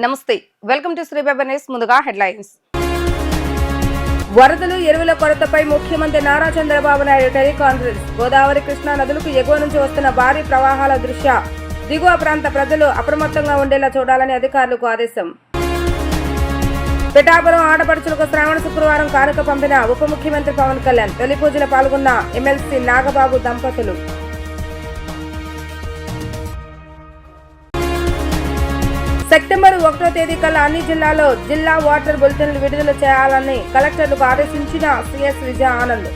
నమస్తే, welcome to Sri web news. ముందుగా headlines. వరదలు, ఎరువుల కొరతపై ముఖ్యమంత్రి నారా చంద్రబాబు నాయుడు టెలికాన్ఫరెన్స్. గోదావరి, కృష్ణా నదులకు ఎగువ నుంచి వస్తున్న భారీ ప్రవాహాల దృష్ట్యా దిగువ ప్రాంత ప్రజలు అప్రమత్తంగా ఉండేలా చూడాలని అధికారులకు ఆదేశం. పిఠాపురం ఆడపడుచులకు శ్రావణ శుక్రవారం కానుక పంపిన ఉప ముఖ్యమంత్రి పవన్ కళ్యాణ్. తొలి పూజలో పాల్గొన్న ఎమ్మెల్సీ నాగబాబు దంపతులు. సెప్టెంబర్ 1వ తేదీ కల్లా అన్ని జిల్లాల్లో జిల్లా వాటర్ బులెటిన్లు విడుదల చేయాలని కలెక్టర్లకు ఆదేశించిన సిఎస్ విజయ ఆనంద్.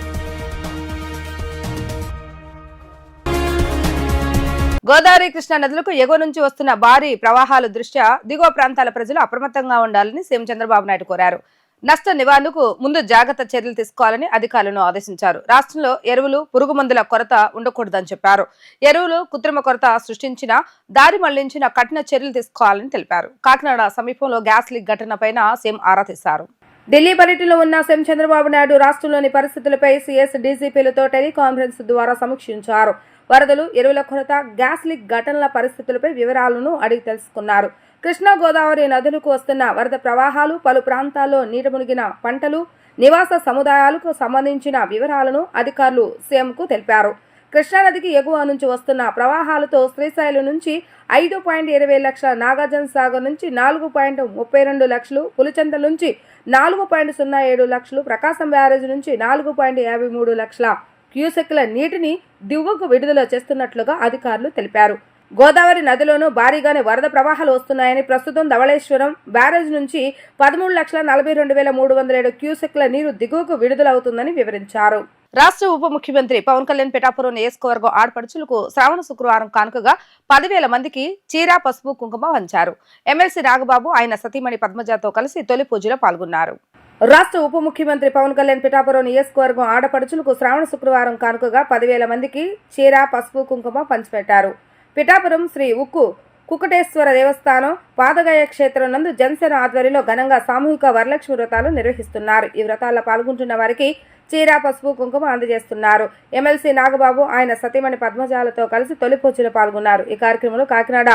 గోదావరి, కృష్ణా నదులకు ఎగువ నుంచి వస్తున్న భారీ ప్రవాహాల దృష్ట్యా దిగువ ప్రాంతాల ప్రజలు అప్రమత్తంగా ఉండాలని సీఎం చంద్రబాబు నాయుడు కోరారు. నష్ట నివారణకు ముందు జాగ్రత్త చర్యలు తీసుకోవాలని అధికారులను ఆదేశించారు. రాష్ట్రంలో ఎరువులు, పురుగు మందుల కొరత ఉండకూడదని చెప్పారు. ఎరువులు కృత్రిమ కొరత సృష్టించిన దారి మళ్లించిన కఠిన చర్యలు తీసుకోవాలని తెలిపారు. కాకినాడ సమీపంలో గ్యాస్ లీక్ ఘటనపైన సీఎం ఆరా తీశారు. ఢిల్లీ పర్యటనలో ఉన్న సీఎం చంద్రబాబు నాయుడు రాష్ట్రంలోని పరిస్థితులపై సీఎస్, డీజీపీలతో టెలికాన్ఫరెన్స్ ద్వారా సమీక్షించారు. వరదలు, ఎరువుల కొరత, గ్యాస్ లీక్ ఘటనల పరిస్థితులపై వివరాలను అడిగి తెలుసుకున్నారు. కృష్ణా, గోదావరి నదులకు వస్తున్న వరద ప్రవాహాలు, పలు ప్రాంతాల్లో నీట మునిగిన పంటలు, నివాస సముదాయాలకు సంబంధించిన వివరాలను అధికారులు సీఎంకు తెలిపారు. కృష్ణానదికి ఎగువ నుంచి వస్తున్న ప్రవాహాలతో శ్రీశైలం నుంచి 5.20 లక్షల, నాగార్జున సాగర్ నుంచి 4.32 లక్షలు, పులిచెంతల నుంచి 4.07 లక్షలు, ప్రకాశం బ్యారేజ్ నుంచి 4.53 లక్షల క్యూసెక్ల నీటిని దిగువకు విడుదల చేస్తున్నట్లుగా అధికారులు తెలిపారు. గోదావరి నదిలోనూ భారీగానే వరద ప్రవాహాలు వస్తున్నాయని, ప్రస్తుతం ధవళేశ్వరం బ్యారేజ్ నుంచి 13,42,307 క్యూసెక్ల నీరు దిగువకు విడుదలవుతుందని వివరించారు. రాష్ట్ర ఉప ముఖ్యమంత్రి పవన్ కళ్యాణ్ పిఠాపురం నియోజకవర్గం ఆడపడుచులకు శ్రావణ శుక్రవారం కానుకగా 10,000 మందికి చీర, పసుపు, కుంకుమ పంచారు. ఎమ్మెల్సీ నాగబాబు ఆయన సతీమణి పద్మజతో కలిసి తొలి పూజలో పాల్గొన్నారు. రాష్ట్ర ఉప ముఖ్యమంత్రి పవన్ కళ్యాణ్ పిఠాపురం నియోజకవర్గం ఆడపడుచులకు శ్రావణ శుక్రవారం కానుకగా 10,000 మందికి చీర, పసుపు, కుంకుమ పంచిపెట్టారు. పిఠాపురం శ్రీ ఉక్కు కుక్కటేశ్వర దేవస్థానం పాదగయ క్షేత్రం నందు జనసేన ఆధ్వర్యంలో ఘనంగా సామూహిక వరలక్ష్మి వ్రతాలు నిర్వహిస్తున్నారు. ఈ వ్రతాల్లో పాల్గొంటున్న వారికి చీర, పసుపు, కుంకుమ అందజేస్తున్నారు. ఎమ్మెల్సీ నాగబాబు ఆయన సతీమణి పద్మజాలతో కలిసి తొలి పూజలో పాల్గొన్నారు. ఈ కార్యక్రమంలో కాకినాడ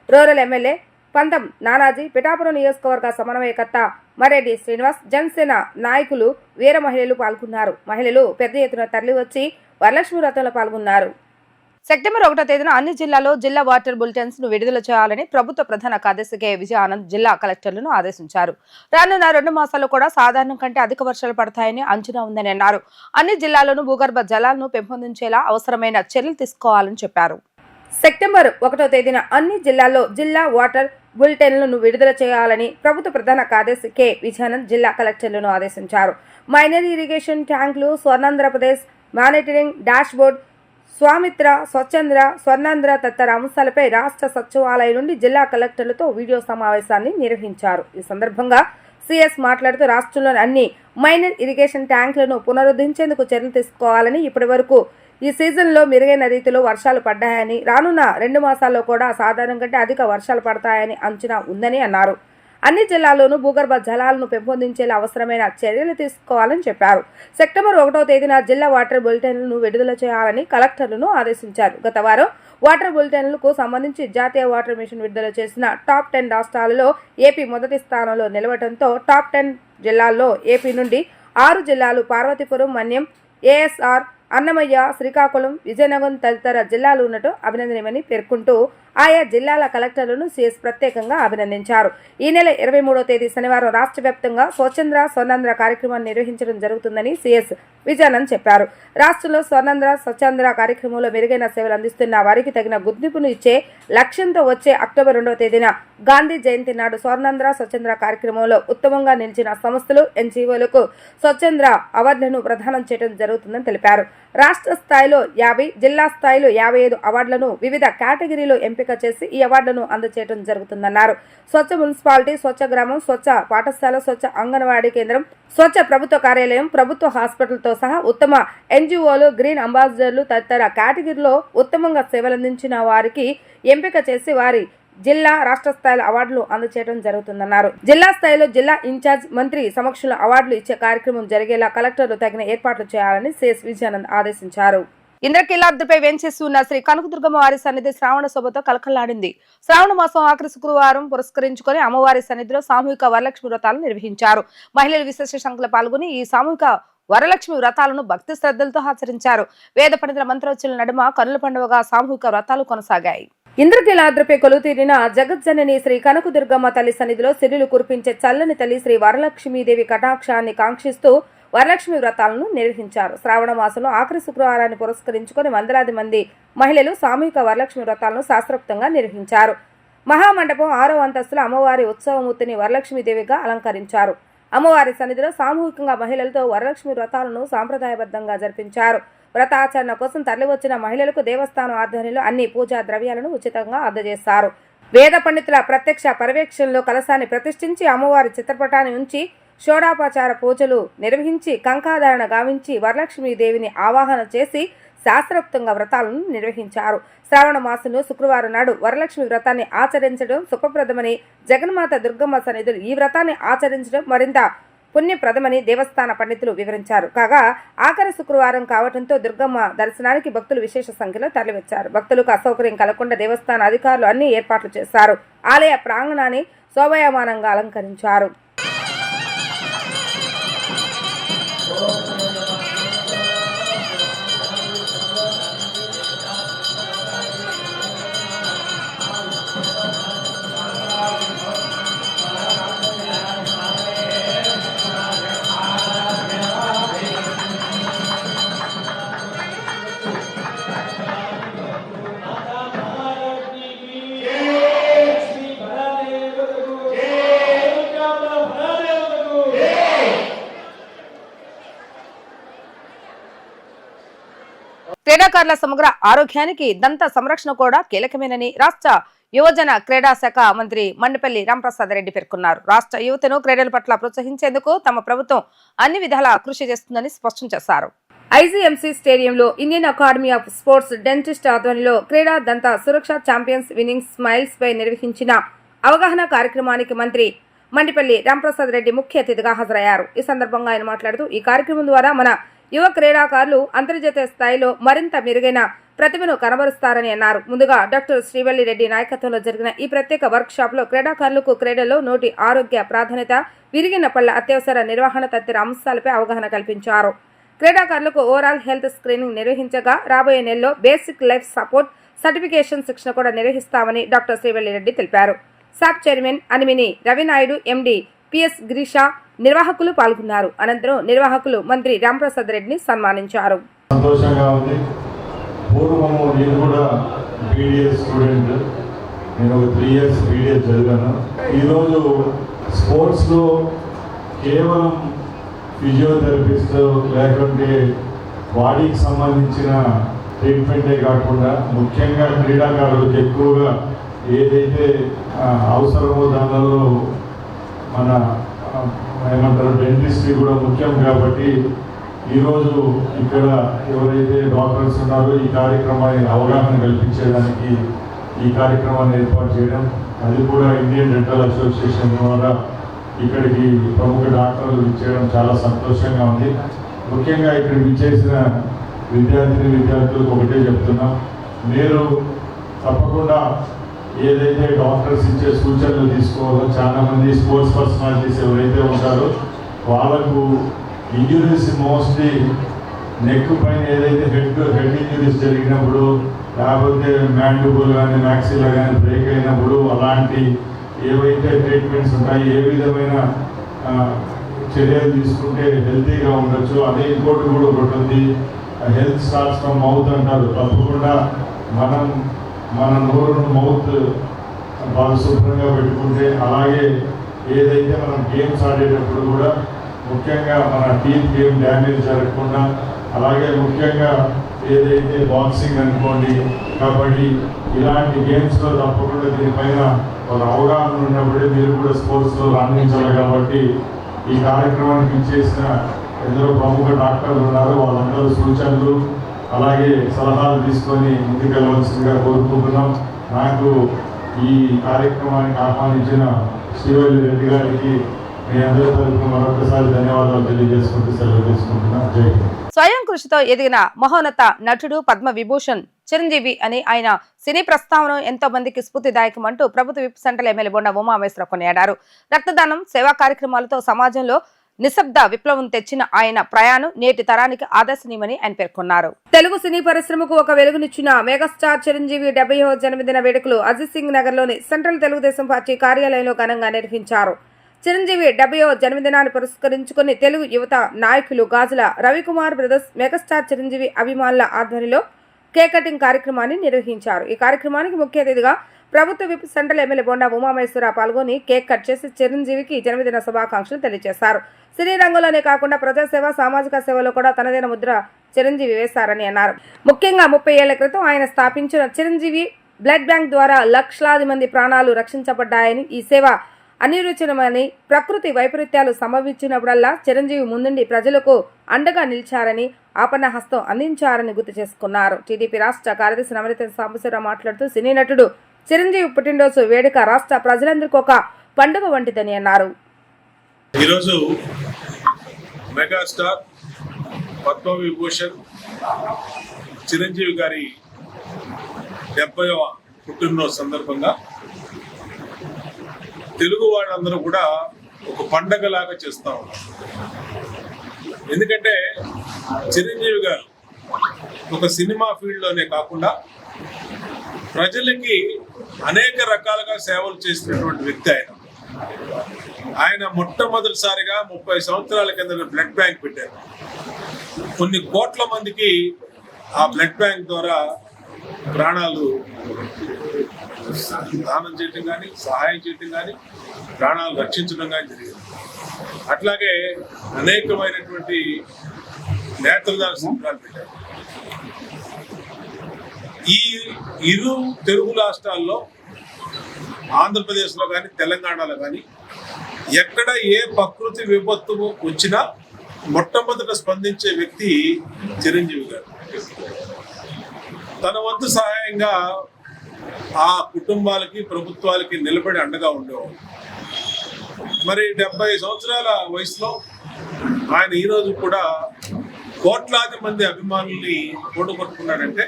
రూరల్ ఎమ్మెల్యే పంతం నానాజీ, పిఠాపురం నియోజకవర్గ సమన్వయకర్త మరెడ్డి శ్రీనివాస్, జనసేన నాయకులు, వీర మహిళలు పాల్గొన్నారు. మహిళలు పెద్ద ఎత్తున తరలివచ్చి వరలక్ష్మి వ్రతంలో పాల్గొన్నారు. సెప్టెంబర్ 1వ తేదీన అన్ని జిల్లాల్లో జిల్లా వాటర్ బులెటిన్స్ ను విడుదల చేయాలని ప్రభుత్వ ప్రధాన కార్యదర్శి కె విజయ ఆనంద్ జిల్లా కలెక్టర్లను ఆదేశించారు. రానున్న 2 మాసాల్లో కూడా సాధారణం కంటే అధిక వర్షాలు పడతాయని అంచనా ఉందని అన్నారు. అన్ని జిల్లాల్లోనూ భూగర్భ జలాలను పెంపొందించేలా అవసరమైన చర్యలు తీసుకోవాలని చెప్పారు. సెప్టెంబర్ 1వ తేదీన అన్ని జిల్లాల్లో జిల్లా వాటర్ బులెటిన్లను విడుదల చేయాలని ప్రభుత్వ ప్రధాన కార్యదర్శి కె విజయానంద్ జిల్లా కలెక్టర్లను ఆదేశించారు. మైనర్ ఇరిగేషన్ ట్యాంకులు, Swarnandhra Pradesh monitoring dash board, స్వామిత్ర, స్వచ్ఛంద్ర, Swarnandhra తదితర అంశాలపై రాష్ట్ర సచివాలయం నుండి జిల్లా కలెక్టర్లతో వీడియో సమావేశాన్ని నిర్వహించారు. ఈ సందర్భంగా సిఎస్ మాట్లాడుతూ రాష్ట్రంలోని అన్ని మైనర్ ఇరిగేషన్ ట్యాంకులను పునరుద్ధరించేందుకు చర్యలు తీసుకోవాలని, ఇప్పటి వరకు ఈ సీజన్లో మెరుగైన రీతిలో వర్షాలు పడ్డాయని, రానున్న 2 మాసాల్లో కూడా సాధారణం కంటే అధిక వర్షాలు పడతాయని అంచనా ఉందని అన్నారు. అన్ని జిల్లాల్లోనూ భూగర్భ జలాలను పెంపొందించేలా అవసరమైన చర్యలు తీసుకోవాలని చెప్పారు. సెప్టెంబర్ 1వ తేదీన జిల్లా వాటర్ బులెటిన్లను విడుదల చేయాలని కలెక్టర్లను ఆదేశించారు. గత వారం వాటర్ బులెటిన్లకు సంబంధించి జాతీయ వాటర్ మిషన్ విడుదల చేసిన టాప్ 10 రాష్ట్రాలలో ఏపీ మొదటి స్థానంలో నిలవడంతో టాప్ 10 జిల్లాల్లో ఏపీ నుండి 6 జిల్లాలు పార్వతీపురం, మన్యం, ఏఎస్ఆర్, అన్నమయ్య, శ్రీకాకుళం, విజయనగరం తదితర జిల్లాలు ఉన్నట్టు అభినందనమని పేర్కొంటూ ఆయా జిల్లాల కలెక్టర్లను సీఎస్ ప్రత్యేకంగా అభినందించారు. ఈ నెల 23వ తేదీ శనివారం రాష్ట్ర వ్యాప్తంగా స్వచ్ఛంద్ర, స్వర్ణాంధ్ర కార్యక్రమాన్ని నిర్వహించడం జరుగుతుందని సీఎస్ విజయానంద్ చెప్పారు. రాష్ట్రంలో స్వర్ణాంధ్ర, స్వచ్ఛంద్ర కార్యక్రమంలో మెరుగైన సేవలు అందిస్తున్న వారికి తగిన గుర్తింపును ఇచ్చే లక్ష్యంతో వచ్చే అక్టోబర్ 2వ తేదీన గాంధీ జయంతి నాడు స్వర్ణాంధ్ర, స్వచ్ఛంద్ర కార్యక్రమంలో ఉత్తమంగా నిలిచిన సంస్థలు, ఎన్జీఓలకు స్వచ్ఛంద్ర అవార్డులను ప్రదానం చేయడం జరుగుతుందని తెలిపారు. రాష్ట్ర స్థాయిలో 50, జిల్లా స్థాయిలో 55 అవార్డులను వివిధ కేటగిరీలో ఎంపిక చేసి ఈ అవార్డులను అందజేయడం జరుగుతుందన్నారు. స్వచ్ఛ మున్సిపాలిటీ, స్వచ్ఛ గ్రామం, స్వచ్ఛ పాఠశాల, స్వచ్ఛ అంగన్వాడీ కేంద్రం, స్వచ్ఛ ప్రభుత్వ కార్యాలయం, ప్రభుత్వ హాస్పిటల్తో సహా ఉత్తమ ఎన్జీఓలు, గ్రీన్ అంబాసిడర్లు తదితర కేటగిరీలో ఉత్తమంగా సేవలందించిన వారికి ఎంపిక చేసి వారి జిల్లా, రాష్ట్ర స్థాయిలో అవార్డులు అందజేయడం జరుగుతుందన్నారు. జిల్లా స్థాయిలో జిల్లా ఇన్ఛార్జ్ మంత్రి సమక్షంలో అవార్డులు ఇచ్చే కార్యక్రమం జరిగేలా కలెక్టర్లు తగిన ఏర్పాట్లు చేయాలని సిఎస్ విజయానంద్ ఆదేశించారు. ఇంద్రకీలాద్రిపై వేంచేసి ఉన్న శ్రీ కనకదుర్గమ్మ వారి సన్నిధి శ్రావణ శోభతో కలకల్లాడింది. శ్రావణ మాసం ఆఖరి శుక్రవారం పురస్కరించుకొని అమ్మవారి సన్నిధిలో సామూహిక వరలక్ష్మి వ్రతాలను నిర్వహించారు. మహిళలు విశేష సంఖ్యలో పాల్గొని ఈ సామూహిక వరలక్ష్మి వ్రతాలను భక్తి శ్రద్ధలతో ఆచరించారు. వేద పండితుల మంత్రోచ్చల నడుమ కనుల పండుగగా సామూహిక వ్రతాలు కొనసాగాయి. ఇంద్రకీలాద్రిపై కొలుతీరిన జగజ్జనని శ్రీ కనకదుర్గమ్మ తల్లి సన్నిధిలో సిరులు కురిపించే చల్లని తల్లి శ్రీ వరలక్ష్మీదేవి కటాక్షాన్ని కాంక్షిస్తూ వరలక్ష్మి వ్రతాలను నిర్వహించారు. శ్రావణ మాసంలో ఆఖరి శుక్రవారాన్ని పురస్కరించుకొని వందలాది మంది మహిళలు సామూహిక వరలక్ష్మి వ్రతాలను శాస్త్రోక్తంగా నిర్వహించారు. మహామండపం 6వ అంతస్తులో అమ్మవారి ఉత్సవమూర్తిని వరలక్ష్మీదేవిగా అలంకరించారు. అమ్మవారి సన్నిధిలో సామూహికంగా మహిళలతో వరలక్ష్మి వ్రతాలను సాంప్రదాయబద్ధంగా జరిపించారు. వ్రతాచరణ కోసం తరలివచ్చిన మహిళలకు దేవస్థానం ఆధ్వర్యంలో అన్ని పూజా ద్రవ్యాలను ఉచితంగా అందజేశారు. వేద పండితుల ప్రత్యక్ష పర్యవేక్షణలో కలశాన్ని ప్రతిష్ఠించి అమ్మవారి చిత్రపటాన్ని ఉంచి షోడాపచార పూజలు నిర్వహించి కంకాధారణ గావించి వరలక్ష్మీదేవిని ఆవాహన చేసి శాస్త్రోక్తంగా వ్రతాలను నిర్వహించారు. శ్రావణ మాసంలో శుక్రవారం నాడు వరలక్ష్మి వ్రతాన్ని ఆచరించడం శుభప్రదమని జగన్మాత దుర్గమ్మ సన్నిధులు ఈ వ్రతాన్ని ఆచరించడం మరింత పుణ్యప్రదమని దేవస్థాన పండితులు వివరించారు. కాగా ఆఖరి శుక్రవారం కావడంతో దుర్గమ్మ దర్శనానికి భక్తులు విశేష సంఖ్యలో తరలివచ్చారు. భక్తులకు అసౌకర్యం కలగకుండా దేవస్థాన అధికారులు అన్ని ఏర్పాట్లు చేశారు. ఆలయ ప్రాంగణాన్ని శోభాయమానంగా అలంకరించారు. క్రీడాకారుల సమగ్ర ఆరోగ్యానికి దంత సంరక్షణ కూడా కీలకమేనని రాష్ట్ర యువజన క్రీడా శాఖ మంత్రి మండిపల్లి రాంప్రసాద్ రెడ్డి పేర్కొన్నారు. రాష్ట్ర యువతను క్రీడల పట్ల ప్రోత్సహించేందుకు తమ ప్రభుత్వం అన్ని విధాలా కృషి చేస్తుందని స్పష్టం చేశారు. ఐజీఎంసీ స్టేడియంలో Indian academy of sports dentist ఆధ్వర్యంలో క్రీడా దంత సురక్ష ఛాంపియన్స్ విన్నింగ్ స్మైల్స్ పై నిర్వహించిన అవగాహన కార్యక్రమానికి మంత్రి మండిపల్లి రాంప్రసాద్ రెడ్డి ముఖ్య అతిథిగా హాజరయ్యారు. ఈ సందర్భంగా ఆయన మాట్లాడుతూ ఈ కార్యక్రమం ద్వారా మన యువ క్రీడాకారులు అంతర్జాతీయ స్థాయిలో మరింత మెరుగైన ప్రతిభను కనబరుస్తారని అన్నారు. ముందుగా డాక్టర్ శ్రీవల్లి రెడ్డి నాయకత్వంలో జరిగిన ఈ ప్రత్యేక వర్క్ షాప్ లో క్రీడాకారులకు క్రీడల్లో నోటి ఆరోగ్య ప్రాధాన్యత, విరిగిన పళ్ల అత్యవసర నిర్వహణ తదితర అంశాలపై అవగాహన కల్పించారు. క్రీడాకారులకు ఓవరాల్ హెల్త్ స్క్రీనింగ్ నిర్వహించగా రాబోయే నెలలో బేసిక్ లైఫ్ సపోర్ట్ సర్టిఫికేషన్ శిక్షణ కూడా నిర్వహిస్తామని డాక్టర్ శ్రీవల్లి రెడ్డి తెలిపారు. సాప్ చైర్మన్ అనిమిని రవినాయుడు, ఎండి పిఎస్ గిరీష నిర్వాహకులు పాల్గొన్నారు. అనంతరం నిర్వాహకులు మంత్రి రాంప్రసాద్ రెడ్డిని సన్మానించారు. సంతోషంగా ఉంది. పూర్వము నేను కూడా బీడీఎస్ స్టూడెంట్, నేను ఒక 3 years బీడీఎస్ చదివాను. ఈరోజు స్పోర్ట్స్లో కేవలం ఫిజియోథెరపిస్ట్ లేకుంటే బాడీకి సంబంధించిన ట్రీట్మెంటే కాకుండా ముఖ్యంగా క్రీడాకారులకు ఎక్కువగా ఏదైతే అవసరమో దానిలో మన ఏమంటారు డెంటిస్ట్రీ కూడా ముఖ్యం. కాబట్టి ఈరోజు ఇక్కడ ఎవరైతే డాక్టర్స్ ఉన్నారో ఈ కార్యక్రమాన్ని అవగాహన కల్పించేదానికి ఈ కార్యక్రమాన్ని ఏర్పాటు చేయడం, అది కూడా ఇండియన్ డెంటల్ అసోసియేషన్ ద్వారా ఇక్కడికి ప్రముఖ డాక్టర్లు ఇచ్చేయడం చాలా సంతోషంగా ఉంది. ముఖ్యంగా ఇక్కడికి ఇచ్చేసిన విద్యార్థులకు ఒకటే చెప్తున్నాం, మీరు తప్పకుండా ఏదైతే డాక్టర్స్ ఇచ్చే సూచనలు తీసుకోవాలో, చాలామంది స్పోర్ట్స్ పర్సనాలిటీస్ ఎవరైతే ఉంటారో వాళ్ళకు ఇంజురీస్ మోస్ట్లీ నెక్ పైన ఏదైతే హెడ్ ఇంజురీస్ జరిగినప్పుడు, లేకపోతే మ్యాండిబుల్ కానీ మ్యాక్సిలా కానీ బ్రేక్ అయినప్పుడు అలాంటి ఏవైతే ట్రీట్మెంట్స్ ఉంటాయి, ఏ విధమైన చర్యలు తీసుకుంటే హెల్తీగా ఉండొచ్చు. అదే ఇంకోటి కూడా ఒకటి ఉంది, హెల్త్ స్టార్ట్స్ ఫ్రమ్ మౌత్ అంటారు. తప్పకుండా మన నోరును మౌత్ బాగా శుభ్రంగా పెట్టుకుంటే, అలాగే ఏదైతే మనం గేమ్స్ ఆడేటప్పుడు కూడా ముఖ్యంగా మన టీత్ గేమ్ డ్యామేజ్ జరగకుండా, అలాగే ముఖ్యంగా ఏదైతే బాక్సింగ్ అనుకోండి, కబడ్డీ ఇలాంటి గేమ్స్లో తప్పకుండా దీనిపైన ఒక అవగాహన ఉన్నప్పుడే మీరు కూడా స్పోర్ట్స్లో రాణించాలి. కాబట్టి ఈ కార్యక్రమానికి ఇచ్చేసిన ఎందరో ప్రముఖ డాక్టర్లు ఉన్నారు, వాళ్ళందరూ సూచనలు అలాగే సలహాలు తీసుకొని ముందుకెళ్ళవలసిందిగా కోరుకుంటున్నాం. నాకు ఈ కార్యక్రమానికి ఆహ్వానించిన శ్రీవల్లి రెడ్డి గారికి మీ అందరి తరఫున మరొకసారి ధన్యవాదాలు తెలియజేసుకుంటూ సెలవు తీసుకుంటున్నా. జై హింద్. స్వయం కృషితో ఎదిగిన మహోన్నత నటుడు పద్మ విభూషణ్ చిరంజీవి అని ఆయన సినీ ప్రస్తావన ఎంతో మందికి స్ఫూర్తిదాయకం అంటూ ప్రభుత్వ whip central MLA Bonda Umameswara Rao కొనియాడారు. రక్తదానం, సేవా కార్యక్రమాలతో సమాజంలో నిశ్శబ్ద విప్లవం తెచ్చిన ఆయన ప్రయాణం నేటి తరానికి ఆదర్శనీయమని ఆయన పేర్కొన్నారు. తెలుగు సినీ పరిశ్రమకు ఒక వెలుగునిచ్చిన మెగాస్టార్ చిరంజీవి 70వ జన్మదిన వేడుకలు అజిత్ సింగ్ నగర్ లోని సెంట్రల్ తెలుగుదేశం పార్టీ కార్యాలయంలో ఘనంగా నిర్వహించారు. చిరంజీవి 70వ జన్మదినాన్ని పురస్కరించుకుని తెలుగు యువత నాయకులు గాజుల రవికుమార్ బ్రదర్స్ మెగాస్టార్ చిరంజీవి అభిమానుల ఆధ్వర్యంలో కేక్ కటింగ్ కార్యక్రమాన్ని నిర్వహించారు. ఈ కార్యక్రమానికి ముఖ్య అతిథిగా ప్రభుత్వ whip central MLA Bonda Umameswara Rao పాల్గొని కేక్ కట్ చేసి చిరంజీవికి జన్మదిన శుభాకాంక్షలు తెలియజేశారు. సినీ రంగంలోనే కాకుండా ప్రజాసేవ, సామాజిక సేవలో కూడా తనదైన ముద్ర చిరంజీవి వేశారని అన్నారు. ముఖ్యంగా 30 ఏళ్ల క్రితం ఆయన స్థాపించిన చిరంజీవి బ్లడ్ బ్యాంక్ ద్వారా లక్షలాది మంది ప్రాణాలు రక్షించబడ్డాయని, ఈ సేవ అనిర్వచనమని, ప్రకృతి వైపరీత్యాలు సంభవించినప్పుడల్లా చిరంజీవి ముందుండి ప్రజలకు అండగా నిలిచారని, ఆపన్న హస్తం అందించారని గుర్తు చేసుకున్నారు. టీడీపీ రాష్ట్ర కార్యదర్శి నమరిత సాంబశివరావు మాట్లాడుతూ సినీ నటుడు చిరంజీవి పుట్టినరోజు వేడుక రాష్ట్ర ప్రజలందరికీ ఒక పండుగ వంటిదని అన్నారు. ఈరోజు మెగాస్టార్ పద్మవిభూషణ్ చిరంజీవి గారి 70వ పుట్టినరోజు సందర్భంగా తెలుగు వాళ్ళందరూ కూడా ఒక పండగలాగా చేస్తూ ఉన్నారు. ఎందుకంటే చిరంజీవి గారు ఒక సినిమా ఫీల్డ్లోనే కాకుండా ప్రజలకి అనేక రకాలుగా సేవలు చేసినటువంటి వ్యక్తి ఆయన మొట్టమొదటిసారిగా 30 సంవత్సరాల కింద బ్లడ్ బ్యాంక్ పెట్టారు. కొన్ని కోట్ల మందికి ఆ బ్లడ్ బ్యాంక్ ద్వారా ప్రాణాలు దానం చేయటం కానీ, సహాయం చేయటం కానీ, ప్రాణాలు రక్షించడం కానీ జరిగింది. అట్లాగే అనేకమైనటువంటి నేత్రదాన శిబిరాలు పెట్టారు. ఈ ఇరు తెలుగు రాష్ట్రాల్లో, ఆంధ్రప్రదేశ్లో కానీ, తెలంగాణలో కానీ ఎక్కడ ఏ ప్రకృతి విపత్తు వచ్చినా మొట్టమొదట స్పందించే వ్యక్తి చిరంజీవి గారు. తన వంతు సహాయంగా ఆ కుటుంబాలకి, ప్రభుత్వాలకి నిలబడి అండగా ఉండేవాడు. మరి 70 సంవత్సరాల వయసులో ఆయన ఈరోజు కూడా కోట్లాది మంది అభిమానుల్ని కూడగొట్టుకున్నాడంటే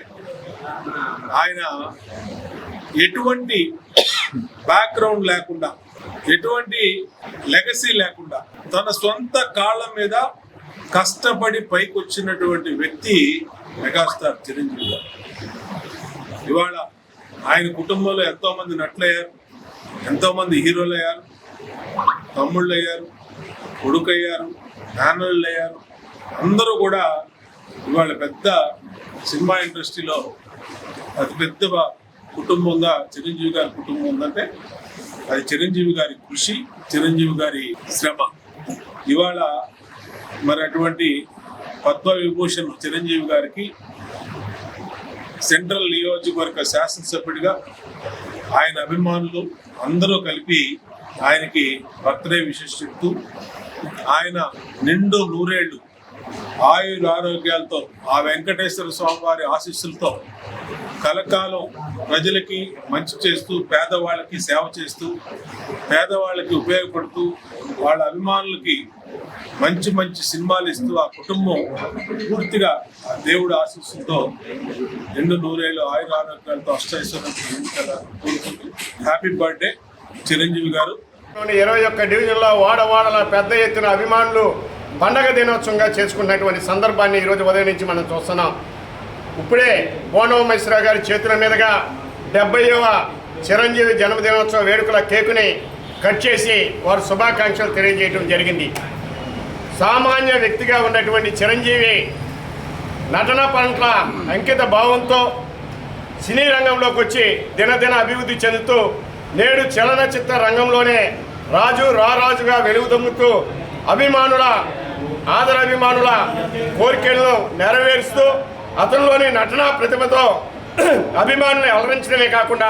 ఆయన ఎటువంటి బ్యాక్గ్రౌండ్ లేకుండా, ఎటువంటి లెగసీ లేకుండా తన సొంత కాళ్ళ మీద కష్టపడి పైకి వచ్చినటువంటి వ్యక్తి మెగాస్టార్ చిరంజీవి గారు. ఇవాళ ఆయన కుటుంబంలో ఎంతో మంది నటులయ్యారు, ఎంతో మంది హీరోలు అయ్యారు, తమ్ముళ్ళు అయ్యారు, కొడుకు అయ్యారు, నాన్నళ్ళు అయ్యారు. అందరూ కూడా ఇవాళ పెద్ద సినిమా ఇండస్ట్రీలో అతిపెద్ద కుటుంబంగా చిరంజీవి గారి కుటుంబం ఉందంటే అది చిరంజీవి గారి కృషి, చిరంజీవి గారి శ్రమ. ఇవాళ మరి అటువంటి పద్మవిభూషణ్ చిరంజీవి గారికి సెంట్రల్ నియోజకవర్గ శాసనసభ్యుడిగా ఆయన అభిమానులు అందరూ కలిపి ఆయనకి బర్త్డే విషెస్ చెప్తూ ఆయన నిండు నూరేళ్లు ఆయుర ఆరోగ్యాలతో, ఆ వెంకటేశ్వర స్వామి వారి ఆశీస్సులతో కలకాలం ప్రజలకి మంచి చేస్తూ, పేదవాళ్ళకి సేవ చేస్తూ, పేదవాళ్ళకి ఉపయోగపడుతూ, వాళ్ళ అభిమానులకి మంచి మంచి సినిమాలు ఇస్తూ ఆ కుటుంబం పూర్తిగా ఆ దేవుడి ఆశీస్సులతో నిండు నూరేళ్ళు ఆయుర ఆరోగ్యాలతో అష్టైశ్వర్యంతో కోరుకుంటూ హ్యాపీ బర్త్డే చిరంజీవి గారు. 21 డివిజన్లో వాడవాడల పెద్ద ఎత్తున అభిమానులు పండగ దినోత్సవంగా చేసుకున్నటువంటి సందర్భాన్ని ఈరోజు ఉదయం నుంచి మనం చూస్తున్నాం. ఇప్పుడే బొండా ఉమామేశ్వరరావు గారి చేతుల మీదుగా 70వ చిరంజీవి జన్మదినోత్సవ వేడుకల కేకుని కట్ చేసి వారు శుభాకాంక్షలు తెలియజేయడం జరిగింది. సామాన్య వ్యక్తిగా ఉన్నటువంటి చిరంజీవి నటన పట్ల అంకిత భావంతో సినీ రంగంలోకి వచ్చి దినదిన అభివృద్ధి చెందుతూ నేడు చలనచిత్ర రంగంలోనే రారాజుగా వెలుగుదమ్ముతూ ఆదరాభిమానుల కోరికలను నెరవేరుస్తూ అతనిలోని నటనా ప్రతిభతో అభిమానులను అలరించడమే కాకుండా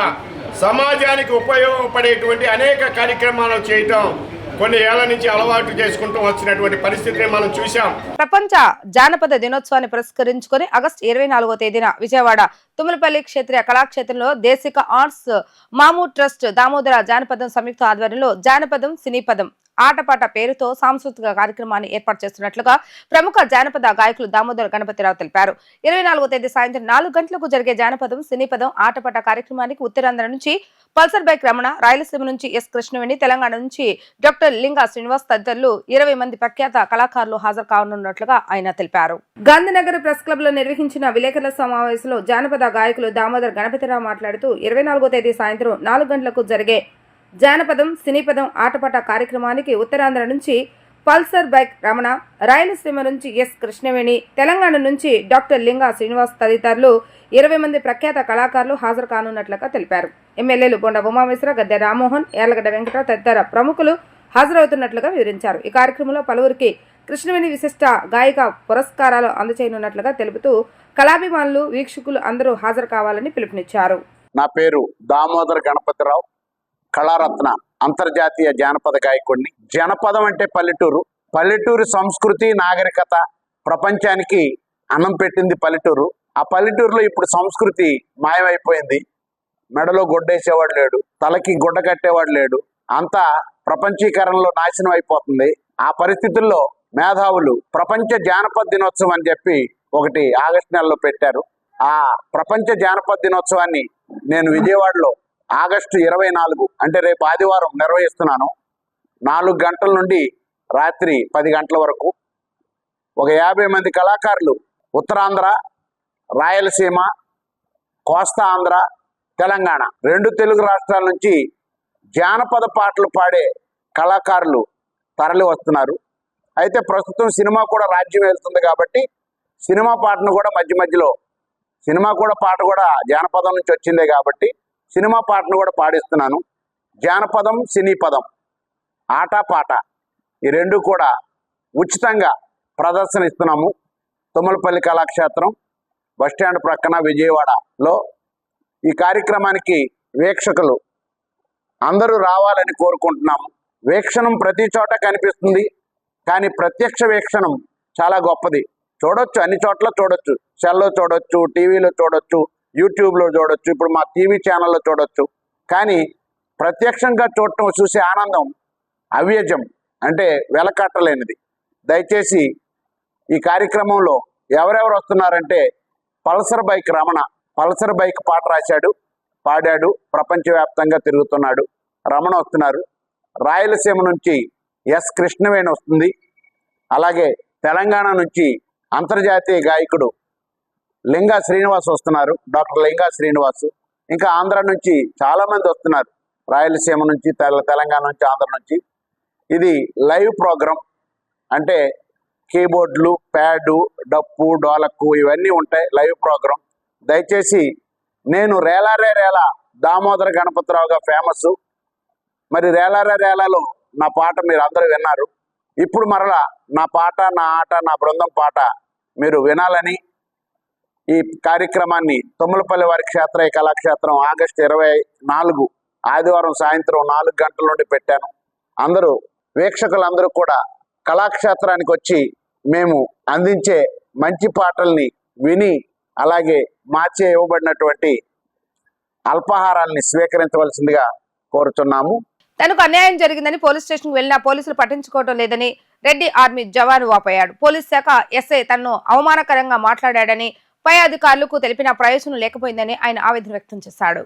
సమాజానికి ఉపయోగపడేటువంటి అనేక కార్యక్రమాలు చేయటం కొన్ని ఏళ్ల నుంచి అలవాటు చేసుకుంటూ వచ్చినటువంటి పరిస్థితిని మనం చూశాం. ప్రపంచ జానపద దినోత్సవాన్ని పురస్కరించుకొని ఆగస్టు 24వ తేదీన విజయవాడ తుమ్మలపల్లి క్షేత్రీయ కళాక్షేత్రంలో దేశిక ఆర్ట్స్ మామూ ట్రస్ట్ దామోదర జానపదం సంయుక్త ఆధ్వర్యంలో జానపదం, సినీపదం ఆటపాట పేరుతో సాంస్కృతిక కార్యక్రమాన్ని ఏర్పాటు చేస్తున్నట్లుగా ప్రముఖ జానపద గాయకులు దామోదర్ గణపతిరావు తెలిపారు. 24వ తేదీ సాయంత్రం 4 గంటలకు జరిగే జానపదం సినీపదం ఆటపాట కార్యక్రమానికి ఉత్తరాంధ్ర నుంచి పల్సర్ బైక్ రమణ, రాయలసీమ నుంచి ఎస్ కృష్ణవేణి, తెలంగాణ నుంచి డాక్టర్ లింగా శ్రీనివాస్ తదితరులు 20 మంది ప్రఖ్యాత కళాకారులు హాజరు కానున్నట్లుగా ఆయన తెలిపారు. గాంధీనగర్ ప్రెస్ క్లబ్ లో నిర్వహించిన విలేకరుల సమావేశంలో జానపద గాయకులు దామోదర్ గణపతిరావు మాట్లాడుతూ 24వ తేదీ సాయంత్రం 4 గంటలకు జరిగే జానపదం సినీపదం ఆటపాట కార్యక్రమానికి ఉత్తరాంధ్ర నుంచి పల్సర్ బైక్ రమణ, రాయలసీమ నుంచి ఎస్ కృష్ణవేణి, తెలంగాణ నుంచి డాక్టర్ లింగా శ్రీనివాస్ తదితరులు 20 మంది ప్రఖ్యాత కళాకారులు హాజరు కానున్నట్లుగా తెలిపారు. ఎమ్మెల్యేలు బొండ ఉమామేశ్వర, గద్దె రామ్మోహన్, యార్లగడ్డ వెంకటరావు తదితర ప్రముఖులు హాజరవుతున్నట్లుగా వివరించారు. ఈ కార్యక్రమంలో పలువురికి కృష్ణవేణి విశిష్ట గాయక పురస్కారాలు అందజేయనున్నట్లుగా తెలుపుతూ కళాభిమానులు, వీక్షకులు అందరూ హాజరు కావాలని పిలుపునిచ్చారు. నా పేరు దామోదర్ గణపతిరావు, కళారత్న అంతర్జాతీయ జానపద గాయకుడిని. జానపదం అంటే పల్లెటూరు. పల్లెటూరు సంస్కృతి, నాగరికత ప్రపంచానికి అన్నం పెట్టింది పల్లెటూరు. ఆ పల్లెటూరులో ఇప్పుడు సంస్కృతి మాయమైపోయింది. మెడలో గొడ్డేసేవాడు లేడు, తలకి గుడ్డ కట్టేవాడు లేడు. అంతా ప్రపంచీకరణలో నాశనం అయిపోతుంది. ఆ పరిస్థితుల్లో మేధావులు ప్రపంచ జానపద దినోత్సవం అని చెప్పి ఒకటి ఆగస్టు నెలలో పెట్టారు. ఆ ప్రపంచ జానపద దినోత్సవాన్ని నేను విజయవాడలో ఆగస్టు 24 అంటే రేపు ఆదివారం నిర్వహిస్తున్నాను. 4 గంటల నుండి రాత్రి 10 గంటల వరకు ఒక 50 మంది కళాకారులు ఉత్తరాంధ్ర, రాయలసీమ, కోస్తా ఆంధ్ర, తెలంగాణ 2 తెలుగు రాష్ట్రాల నుంచి జానపద పాటలు పాడే కళాకారులు తరలి వస్తున్నారు. అయితే ప్రస్తుతం సినిమా కూడా రాజ్యం వెళ్తుంది కాబట్టి సినిమా పాటను కూడా మధ్యలో సినిమా కూడా పాట కూడా జానపదం నుంచి వచ్చిందే కాబట్టి సినిమా పాటను కూడా పాడిస్తున్నాను. జానపదం, సినీ పదం, ఆట పాట ఈ 2 కూడా ఉచితంగా ప్రదర్శన ఇస్తున్నాము. తుమ్మలపల్లి కళాక్షేత్రం బస్టాండ్ ప్రక్కన విజయవాడలో. ఈ కార్యక్రమానికి వీక్షకులు అందరూ రావాలని కోరుకుంటున్నాము. వీక్షణం ప్రతి చోట కనిపిస్తుంది, కానీ ప్రత్యక్ష వీక్షణం చాలా గొప్పది. చూడొచ్చు, అన్ని చోట్ల చూడొచ్చు. సెల్లో చూడొచ్చు, టీవీలో చూడొచ్చు, యూట్యూబ్లో చూడొచ్చు, ఇప్పుడు మా టీవీ ఛానల్లో చూడొచ్చు. కానీ ప్రత్యక్షంగా చూసే ఆనందం అవ్యజం, అంటే వెలకట్టలేనిది. దయచేసి ఈ కార్యక్రమంలో ఎవరెవరు వస్తున్నారంటే Pulsar bike Ramana, Pulsar bike పాట రాశాడు, పాడాడు, ప్రపంచవ్యాప్తంగా తిరుగుతున్నాడు. రమణ వస్తున్నారు. రాయలసీమ నుంచి ఎస్ కృష్ణవేణి వస్తుంది. అలాగే తెలంగాణ నుంచి అంతర్జాతీయ గాయకుడు లింగా శ్రీనివాస్ వస్తున్నారు, డాక్టర్ లింగా శ్రీనివాస్. ఇంకా ఆంధ్ర నుంచి చాలామంది వస్తున్నారు, రాయలసీమ నుంచి, తెలంగాణ నుంచి, ఆంధ్ర నుంచి. ఇది లైవ్ ప్రోగ్రాం, అంటే కీబోర్డులు, ప్యాడు, డప్పు, డోలక్కు ఇవన్నీ ఉంటాయి. Live programme. దయచేసి నేను రేలారే రేలా దామోదర గణపతిరావుగా ఫేమస్. మరి రేలారే రేలాలో నా పాట మీరు అందరూ విన్నారు. ఇప్పుడు మరలా నా పాట, నా ఆట, నా బృందం పాట మీరు వినాలని ఈ కార్యక్రమాన్ని తుమ్మలపల్లి వారి క్షేత్రయ్య కళాక్షేత్రం ఆగస్టు 24 ఆదివారం సాయంత్రం 4 గంటల నుండి పెట్టాను. అందరూ వీక్షకులందరూ కూడా కళాక్షేత్రానికి వచ్చి మేము అందించే మంచి పాటల్ని విని, అలాగే మాచే ఇవ్వబడినటువంటి అల్పాహారాల్ని స్వీకరించవలసిందిగా కోరుతున్నాము. తనకు అన్యాయం జరిగిందని పోలీస్ స్టేషన్ కు వెళ్లినా పోలీసులు పట్టించుకోవడం లేదని రెడ్డి ఆర్మీ జవాను వాపోయాడు. పోలీస్ శాఖ ఎస్ఐ తనను అవమానకరంగా మాట్లాడాడని, పై అధికారులకు తెలిపిన ప్రయోజనం లేకపోయిందని ఆయన ఆవేదన వ్యక్తం చేశాడు.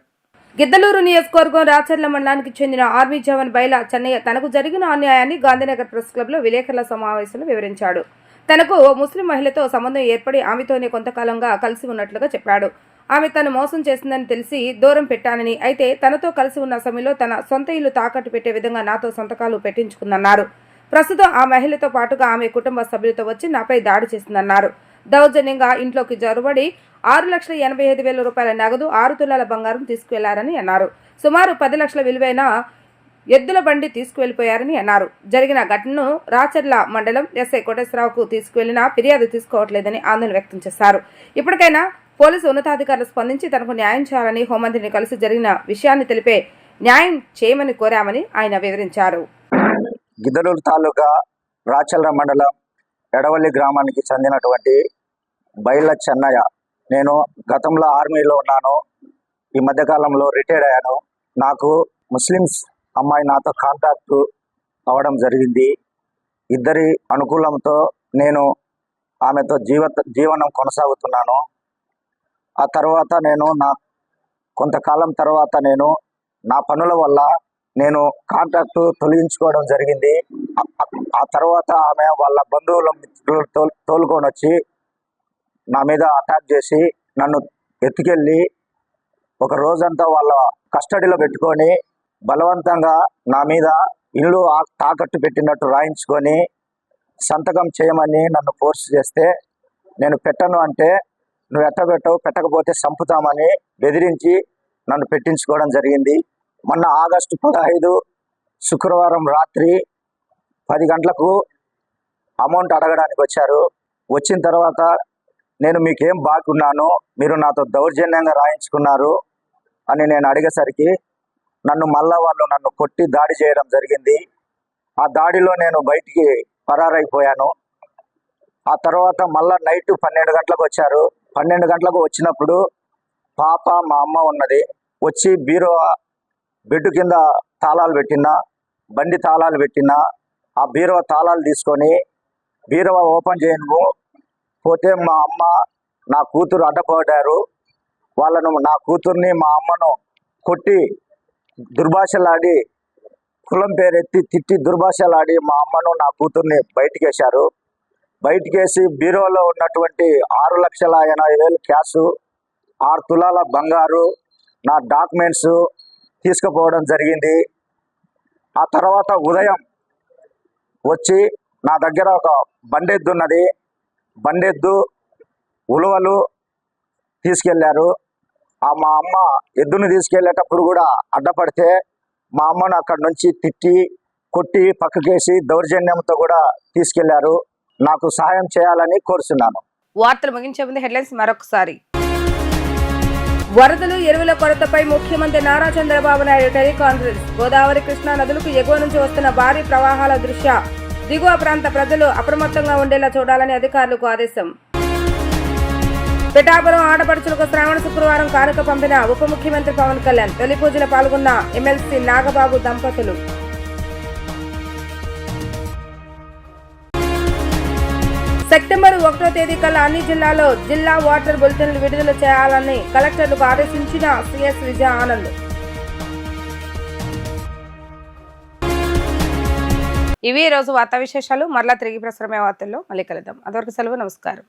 గిద్దలూరు నియోజకవర్గం రాచర్ల మండలానికి చెందిన ఆర్మీ జవాన్ బైలా చెన్నయ్య తనకు జరిగిన అన్యాయాన్ని గాంధీనగర్ ప్రెస్ క్లబ్ లో విలేకరుల సమావేశంలో వివరించాడు. తనకు ఓ ముస్లిం మహిళతో సంబంధం ఏర్పడి ఆమెతోనే కొంతకాలంగా కలిసి ఉన్నట్లుగా చెప్పాడు. ఆమె తను మోసం చేసిందని తెలిసి దూరం పెట్టానని, అయితే తనతో కలిసి ఉన్న సమయంలో తన సొంత ఇల్లు తాకట్టు పెట్టే విధంగా నాతో సంతకాలు పెట్టించుకుందన్నారు. ప్రస్తుతం ఆ మహిళతో పాటుగా ఆమె కుటుంబ సభ్యులతో వచ్చి నాపై దాడి చేసిందన్నారు. దౌర్జన్యంగా ఇంట్లోకి జొరబడి 6,85,000 రూపాయల నగదు, 6 తులాల బంగారం తీసుకువెళ్లారని అన్నారు. సుమారు 10 లక్షల విలువైన ఎద్దుల బండి తీసుకువెళ్లిపోయారని అన్నారు. జరిగిన ఘటనను రాచర్ల మండలం ఎస్ఐ కోటేశ్వరరావుకు తీసుకువెళ్లినా ఫిర్యాదు తీసుకోవట్లేదని ఆందోళన వ్యక్తం చేశారు. ఇప్పటికైనా పోలీసు ఉన్నతాధికారులు స్పందించి తనకు న్యాయం చేయాలని, హోంమంత్రిని కలిసి జరిగిన విషయాన్ని తెలిపే న్యాయం చేయమని కోరామని ఆయన వివరించారు. గిద్దలూరు తాలూకా రాచర్ల మండలం ఎడవల్లి గ్రామానికి చెందినటువంటి బైళ్ళ చెన్నయ్య. నేను గతంలో ఆర్మీలో ఉన్నాను. ఈ మధ్యకాలంలో రిటైర్డ్ అయ్యాను. నాకు ముస్లిమ్స్ అమ్మాయి నాతో కాంటాక్ట్ అవడం జరిగింది. ఇద్దరి అనుకూలంతో నేను ఆమెతో జీవనం కొనసాగుతున్నాను. ఆ తర్వాత కొంతకాలం తర్వాత నా పనుల వల్ల నేను కాంట్రాక్టు తొలగించుకోవడం జరిగింది. ఆ తర్వాత ఆమె వాళ్ళ బంధువుల మిత్రులు తోలుకొని వచ్చి నా మీద అటాక్ చేసి నన్ను ఎత్తుకెళ్ళి ఒక రోజంతా వాళ్ళ కస్టడీలో పెట్టుకొని బలవంతంగా నా మీద ఇల్లు తాకట్టు పెట్టినట్టు రాయించుకొని సంతకం చేయమని నన్ను ఫోర్స్ చేస్తే నేను పెట్టను అంటే నువ్వు పెట్టవు, పెట్టకపోతే చంపుతామని బెదిరించి నన్ను పెట్టించుకోవడం జరిగింది. మొన్న ఆగస్టు 15 శుక్రవారం రాత్రి 10 గంటలకు అమౌంట్ అడగడానికి వచ్చారు. వచ్చిన తర్వాత నేను మీకేం బాగున్నాను, మీరు నాతో దౌర్జన్యంగా రాయించుకున్నారు అని నేను అడిగేసరికి వాళ్ళు నన్ను కొట్టి దాడి చేయడం జరిగింది. ఆ దాడిలో నేను బయటికి పరారైపోయాను. ఆ తర్వాత మళ్ళా నైట్ 12 గంటలకు వచ్చారు. 12 గంటలకు వచ్చినప్పుడు పాప మా అమ్మ ఉన్నది. వచ్చి బెడ్ కింద తాళాలు పెట్టినా, బండి తాళాలు పెట్టినా, ఆ బీరువా తాళాలు తీసుకొని బీరువా ఓపెన్ చేయను పోతే మా అమ్మ నా కూతురు అడ్డపడ్డారు. నా కూతుర్ని మా అమ్మను కొట్టి దుర్భాషలాడి, కులం పేరెత్తి తిట్టి దుర్భాషలాడి మా అమ్మను నా కూతుర్ని బయటికేశారు. బయటికేసి బీరోలో ఉన్నటువంటి 6,80,000 క్యాషు, 6 తులాల బంగారు, నా డాక్యుమెంట్స్ తీసుకుపోవడం జరిగింది. ఆ తర్వాత ఉదయం వచ్చి నా దగ్గర ఒక బండెద్దు ఉన్నది, బండెద్దు ఉలువలు తీసుకెళ్లారు. మా అమ్మ ఎద్దును తీసుకెళ్లేటప్పుడు కూడా అడ్డపడితే మా అమ్మను అక్కడి నుంచి తిట్టి కొట్టి పక్కకేసి దౌర్జన్యంతో కూడా తీసుకెళ్లారు. నాకు సహాయం చేయాలని కోరుతున్నాను. వార్తలు ముగించే ముందు హెడ్లైన్స్ మరొకసారి. వరదలు, ఎరువుల కొరతపై ముఖ్యమంత్రి నారా చంద్రబాబు నాయుడు టెలికాన్ఫరెన్స్. గోదావరి, కృష్ణా నదులకు ఎగువ నుంచి వస్తున్న భారీ ప్రవాహాల దృష్ట్యా దిగువ ప్రాంత ప్రజలు అప్రమత్తంగా ఉండేలా చూడాలని అధికారులకు ఆదేశం. పిఠాపురం ఆడపడుచులకు శ్రావణ శుక్రవారం కానుక పంపిన ఉప ముఖ్యమంత్రి పవన్ కళ్యాణ్. తొలి పూజలో పాల్గొన్న ఎమ్మెల్సీ నాగబాబు దంపతులు. సెప్టెంబర్ 1వ తేదీ కల్లా అన్ని జిల్లాల్లో జిల్లా వాటర్ బులెటిన్లు విడుదల చేయాలని కలెక్టర్లకు ఆదేశించిన సిఎస్ విజయ ఆనంద్. ఇవి ఈ రోజు వార్తా విశేషాలు. మరలా తిరిగి ప్రసారమే వార్తల్లో మళ్ళీ కలుద్దాం. అంతవరకు సెలవు, నమస్కారం.